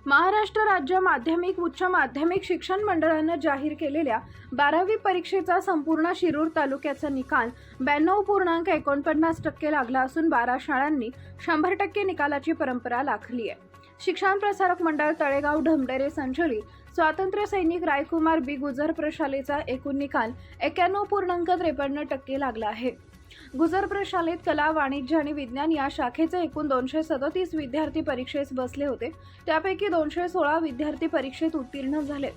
महाराष्ट्र राज्य माध्यमिक उच्च माध्यमिक शिक्षण मंडळाने जाहीर केलेल्या 12वी परीक्षेचा संपूर्ण शिरूर तालुक्याचा निकाल 92.49% लागला असून 12 शाळांनी 100% निकालाची परंपरा राखली आहे। शिक्षण प्रसारक मंडळ तळेगाव ढमढेरे संचलित स्वातंत्र्य सैनिक रायकुमार बी गुजर प्रशालेचा एकूण निकाल 91.53% लागला आहे। गुजर प्रशालेत कला, वाणिज्य आणि विज्ञान या शाखेचे एकूण 237 विद्यार्थी परीक्षेस बसले होते। त्यापैकी 216 विद्यार्थी परीक्षेत उत्तीर्ण झाले।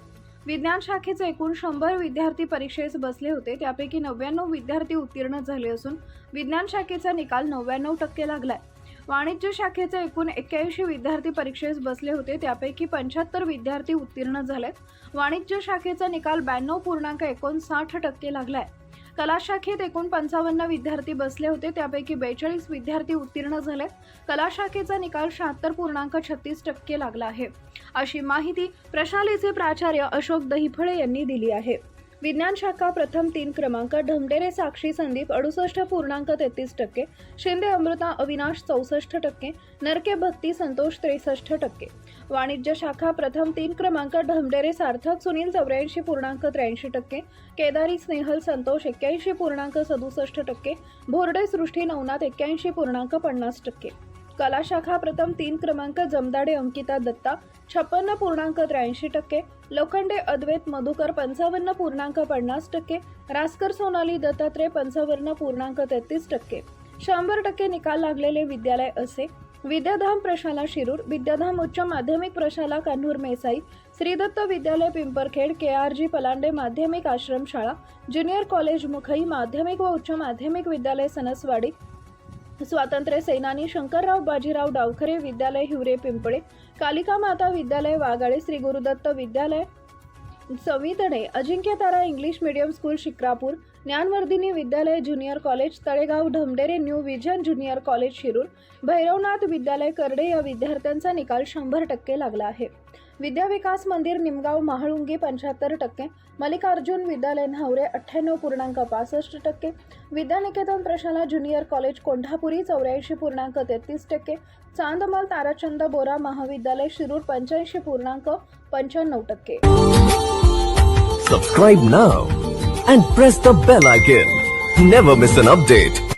विज्ञान शाखेचे एकूण 100 विद्यार्थी परीक्षेस बसले होते। त्यापैकी 99 विद्यार्थी उत्तीर्ण झाले असून विज्ञान शाखेचा निकाल 99% लागलाय। वाणिज्य शाखेचे एकूण 81 विद्यार्थी परीक्षेस बसले होते। त्यापैकी 75 विद्यार्थी उत्तीर्ण झालेत। वाणिज्य शाखेचा निकाल 92.59% लागलाय। कला शाखेत एकूण 55 विद्यार्थी बसले होते। त्यापैकी 42 विद्यार्थी उत्तीर्ण झाले। कला शाखेचा निकाल 76.36% लागला आहे, अशी माहिती प्रशालेचे प्राचार्य अशोक दहिफळे यांनी दिली आहे। विज्ञान शाखा प्रथम 3 क्रमांक ढमढेरे साक्षी संदीप 68.33%, शिंदे अमृता अविनाश 64%, नरके भक्ती संतोष 63%। वाणिज्य शाखा प्रथम 3 क्रमांक ढमढेरे सार्थक सुनील 84.83%, केदारी स्नेहल संतोष 81.67%, भोरडे सृष्टी नवनाथ 81.50%। कला शाखा प्रथम 3 क्रमांक जमदाडे अंकिता दत्ता 56.83%, लोखंडे अद्वैत मधुकर 55.50%, रासकर सोनाली दत्तात्रय 55.33%। 100% निकाल लागलेले विद्यालय असे: विद्याधाम प्रशाला शिरूर, विद्याधाम उच्च माध्यमिक प्रशाला कान्हूर मेसाई, श्रीदत्त विद्यालय पिंपरखेड, KRG पलांडे माध्यमिक आश्रमशाळा, ज्युनियर कॉलेज मुखई, माध्यमिक व उच्च माध्यमिक विद्यालय सनसवाडी, स्वातंत्र्य सेनानी शंकरराव बाजीराव डावखरे विद्यालय हिवरे पिंपळे, कालिका माता विद्यालय वागाळे, श्री गुरुदत्त विद्यालय सवितडे, अजिंक्य तारा इंग्लिश मीडियम स्कूल शिक्रापूर, ज्ञानवर्धिनी विद्यालय junior college Talegaon Dhamdhere, new vision junior college Shirur, Bhairavnath विद्यालय करडे या विद्यार्थ्यांचा निकाल 100% लागला आहे। विद्या विकास मंदिर निमगाव महाळुंगी 75%, मल्लिकार्जुन विद्यालय न्हावरे 98.65%, विद्यानिकेतन प्रशाला ज्युनियर कॉलेज कोंढापुरी 84.33%, चांदमल ताराचंद बोरा महाविद्यालय Shirur 85.95%। Subscribe now and press the bell icon. Never miss an update.